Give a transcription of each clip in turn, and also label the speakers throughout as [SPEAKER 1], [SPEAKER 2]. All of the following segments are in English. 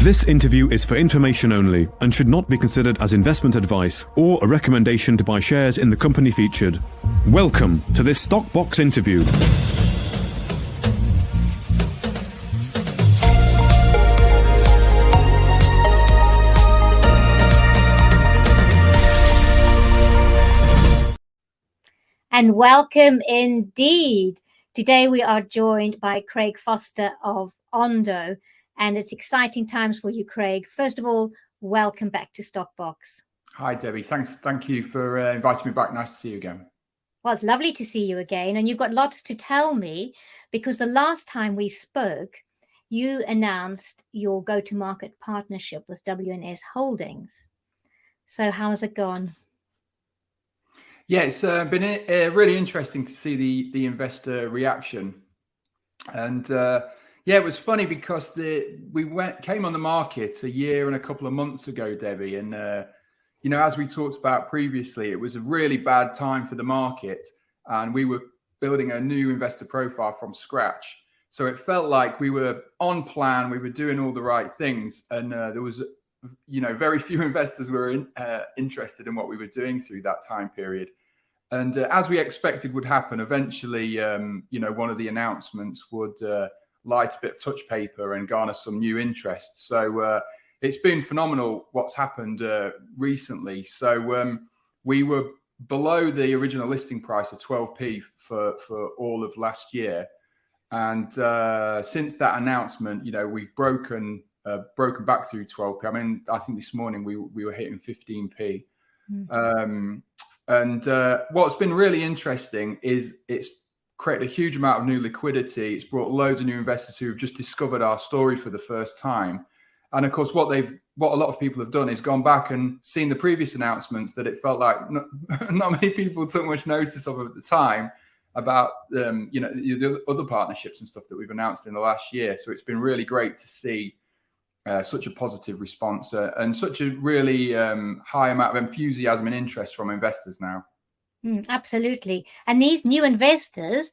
[SPEAKER 1] This interview is for information only and should not be considered as investment advice or a recommendation to buy shares in the company featured. Welcome to this Stockbox interview.
[SPEAKER 2] And welcome indeed. Today we are joined by Craig Foster of ONDO, and it's exciting times for you, Craig. First of all, welcome back to Stockbox.
[SPEAKER 3] Hi, Debbie. Thank you for inviting me back. Nice to see you again.
[SPEAKER 2] Well, it's lovely to see you again, and you've got lots to tell me because the last time we spoke, you announced your go-to-market partnership with WNS Holdings. So how's it gone?
[SPEAKER 3] Yeah, it's been really interesting to see the investor reaction, and yeah, it was funny because we came on the market a year and a couple of months ago, Debbie, and you know, as we talked about previously, it was a really bad time for the market, and we were building a new investor profile from scratch. So it felt like we were on plan, we were doing all the right things, and there was, you know, very few investors were interested in what we were doing through that time period. And as we expected would happen, eventually, you know, one of the announcements would light a bit of touch paper and garner some new interest. So it's been phenomenal what's happened recently. So we were below the original listing price of 12p for all of last year. And since that announcement, you know, we've broken back through 12p. I mean, I think this morning we were hitting 15p. And what's been really interesting is it's created a huge amount of new liquidity. It's brought loads of new investors who have just discovered our story for the first time. And of course, what a lot of people have done is gone back and seen the previous announcements that it felt like not many people took much notice of at the time about you know, the other partnerships and stuff that we've announced in the last year. So it's been really great to see such a positive response and such a really high amount of enthusiasm and interest from investors now.
[SPEAKER 2] Absolutely. And these new investors,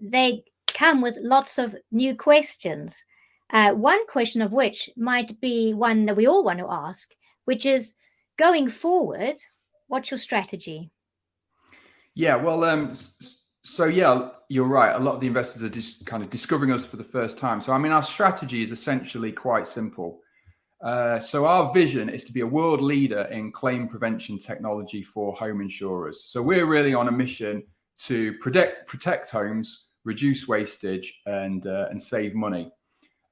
[SPEAKER 2] they come with lots of new questions. One question of which might be one that we all want to ask, which is, going forward, what's your strategy? Yeah,
[SPEAKER 3] well, so yeah, you're right. A lot of the investors are just kind of discovering us for the first time. So, I mean, our strategy is essentially quite simple. So our vision is to be a world leader in claim prevention technology for home insurers. So we're really on a mission to protect homes, reduce wastage, and save money.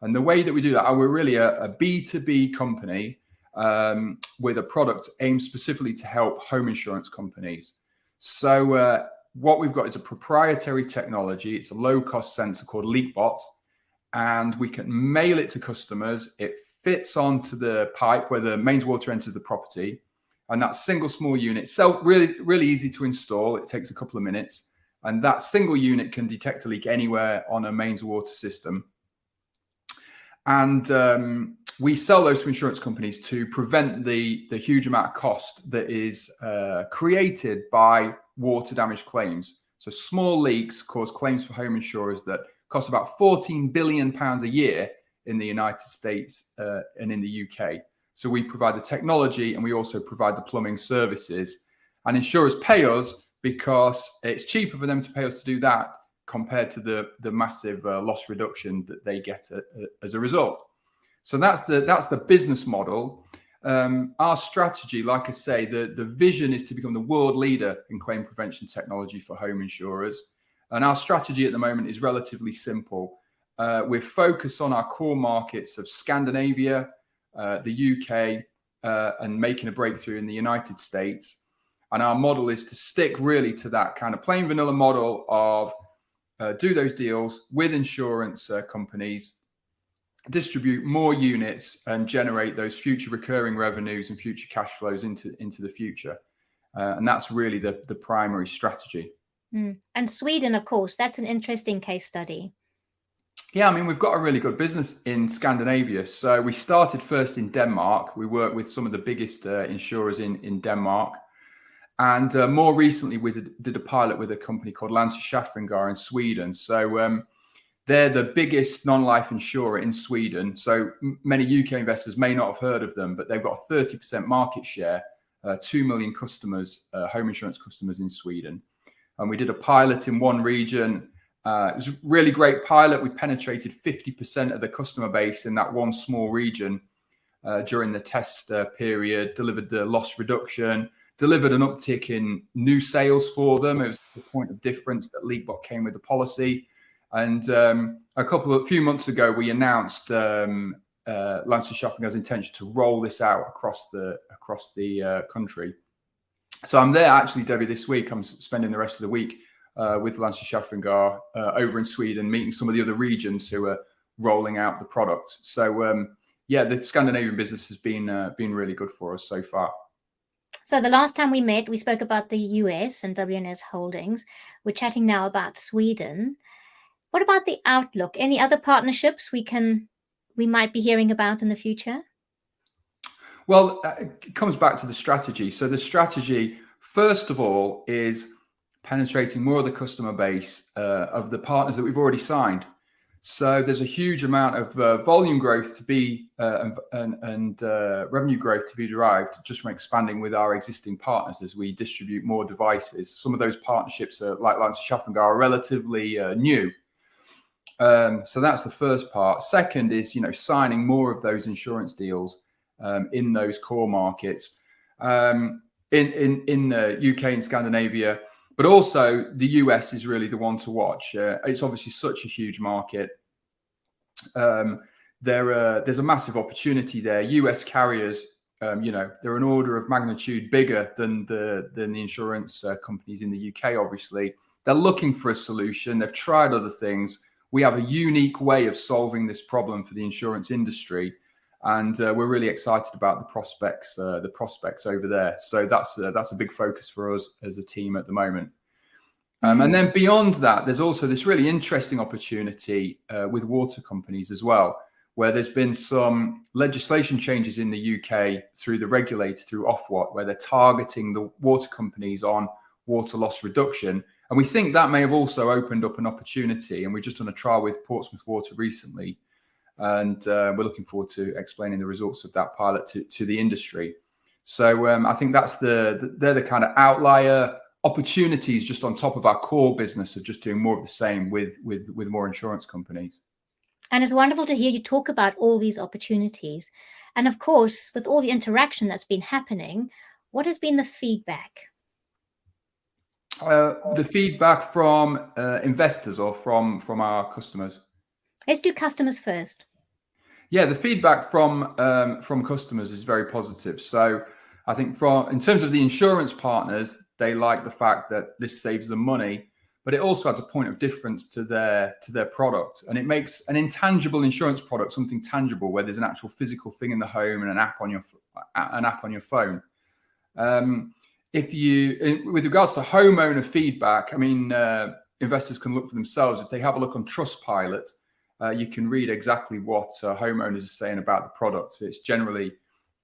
[SPEAKER 3] And the way that we do that, we're really a B2B company with a product aimed specifically to help home insurance companies. So what we've got is a proprietary technology. It's a low-cost sensor called LeakBot, and we can mail it to customers. It fits onto the pipe where the mains water enters the property, and that single small unit, really easy to install. It takes a couple of minutes, and that single unit can detect a leak anywhere on a mains water system. And we sell those to insurance companies to prevent the huge amount of cost that is created by water damage claims. So small leaks cause claims for home insurers that cost about £14 billion a year in the United States and in the UK. So we provide the technology and we also provide the plumbing services. And insurers pay us because it's cheaper for them to pay us to do that compared to the massive loss reduction that they get as a result. So that's the business model. Our strategy, like I say, the vision is to become the world leader in claim prevention technology for home insurers. And our strategy at the moment is relatively simple. We're focused on our core markets of Scandinavia, the UK, and making a breakthrough in the United States. And our model is to stick really to that kind of plain vanilla model of do those deals with insurance companies, distribute more units, and generate those future recurring revenues and future cash flows into the future. And that's really the primary strategy.
[SPEAKER 2] And Sweden, of course, that's an interesting case study.
[SPEAKER 3] Yeah, I mean, we've got a really good business in Scandinavia. So we started first in Denmark. We work with some of the biggest insurers in Denmark. And more recently, we did a pilot with a company called Landshyfringar in Sweden. So They're the biggest non-life insurer in Sweden. So many UK investors may not have heard of them, but they've got a 30% market share, 2 million customers, home insurance customers in Sweden. And we did a pilot in one region. It was a really great pilot. We penetrated 50% of the customer base in that one small region during the test period, delivered the loss reduction, delivered an uptick in new sales for them. It was the point of difference that LeakBot came with the policy. And a few months ago, we announced Landschaffengar's intention to roll this out across the country. So I'm there actually, Debbie, this week. I'm spending the rest of the week with Landschaffengar over in Sweden, meeting some of the other regions who are rolling out the product. So the Scandinavian business has been really good for us so far.
[SPEAKER 2] So the last time we met, we spoke about the US and WNS Holdings. We're chatting now about Sweden. What about the outlook? Any other partnerships we might be hearing about in the future?
[SPEAKER 3] Well, it comes back to the strategy. So the strategy, first of all, is penetrating more of the customer base of the partners that we've already signed. So there's a huge amount of volume growth to be and revenue growth to be derived just from expanding with our existing partners as we distribute more devices. Some of those partnerships, like Landschaffengar, are relatively new. So that's the first part. Second is, signing more of those insurance deals in those core markets in the UK and Scandinavia. But also the US is really the one to watch. It's obviously such a huge market. There's a massive opportunity there. US carriers, they're an order of magnitude bigger than the insurance companies in the UK, obviously. They're looking for a solution. They've tried other things. We have a unique way of solving this problem for the insurance industry. And we're really excited about the prospects over there. So that's a big focus for us as a team at the moment. And then beyond that, there's also this really interesting opportunity with water companies as well, where there's been some legislation changes in the UK through the regulator, through Ofwat, where they're targeting the water companies on water loss reduction. And we think that may have also opened up an opportunity. And we've just done a trial with Portsmouth Water recently. And we're looking forward to explaining the results of that pilot to the industry. So I think they're the kind of outlier opportunities just on top of our core business of just doing more of the same with more insurance companies.
[SPEAKER 2] And it's wonderful to hear you talk about all these opportunities. And of course, with all the interaction that's been happening, what has been the feedback?
[SPEAKER 3] The feedback from investors or from our customers?
[SPEAKER 2] Let's do customers first.
[SPEAKER 3] Yeah, the feedback from customers is very positive. So I think in terms of the insurance partners, they like the fact that this saves them money, but it also adds a point of difference to their product, and it makes an intangible insurance product something tangible, where there's an actual physical thing in the home and an app on your phone. With regards to homeowner feedback, I mean, investors can look for themselves. If they have a look on Trustpilot, you can read exactly what homeowners are saying about the product. It's generally,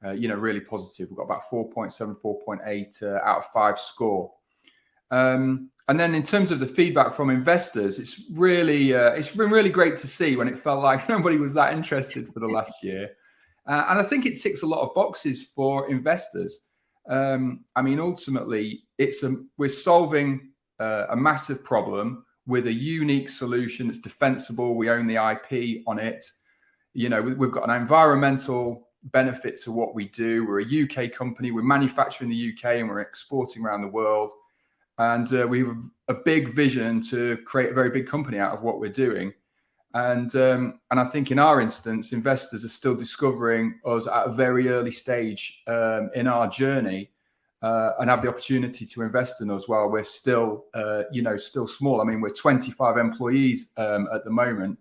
[SPEAKER 3] really positive. We've got about 4.7, 4.8 out of 5 score. And then in terms of the feedback from investors, it's been really great to see when it felt like nobody was that interested for the last year. And I think it ticks a lot of boxes for investors. I mean, ultimately, we're solving a massive problem with a unique solution that's defensible. We own the IP on it. We've got an environmental benefit to what we do. We're a UK company. We manufacture in the UK and we're exporting around the world. And we have a big vision to create a very big company out of what we're doing. And I think in our instance, investors are still discovering us at a very early stage in our journey and have the opportunity to invest in us while we're still, still small. I mean, we're 25 employees at the moment.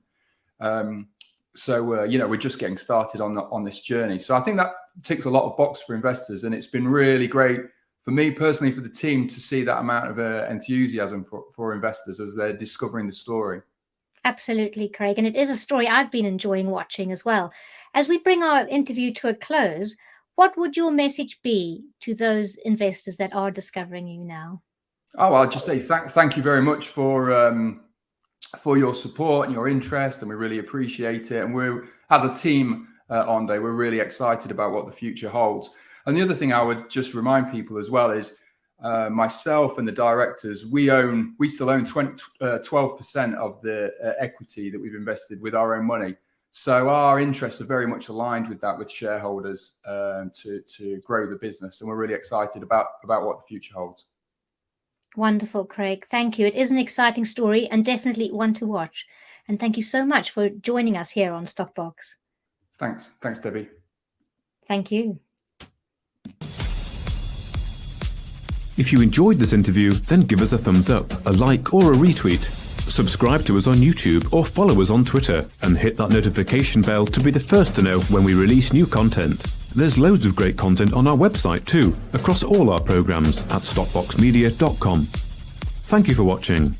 [SPEAKER 3] So we're just getting started on this journey. So I think that ticks a lot of boxes for investors. And it's been really great for me personally, for the team, to see that amount of enthusiasm for investors as they're discovering the story.
[SPEAKER 2] Absolutely, Craig. And it is a story I've been enjoying watching as well. As we bring our interview to a close, what would your message be to those investors that are discovering you now?
[SPEAKER 3] Oh, I'll just say thank you very much for for your support and your interest, and we really appreciate it. And we're, as a team at ONDO, we're really excited about what the future holds. And the other thing I would just remind people as well is myself and the directors, we still own 12% of the equity that we've invested with our own money. So our interests are very much aligned with that, with shareholders, to grow the business. And we're really excited about what the future holds.
[SPEAKER 2] Wonderful, Craig. Thank you. It is an exciting story and definitely one to watch. And thank you so much for joining us here on Stockbox.
[SPEAKER 3] Thanks, Debbie.
[SPEAKER 2] Thank you.
[SPEAKER 1] If you enjoyed this interview, then give us a thumbs up, a like or a retweet. Subscribe to us on YouTube or follow us on Twitter and hit that notification bell to be the first to know when we release new content. There's loads of great content on our website too, across all our programs at stockboxmedia.com. Thank you for watching.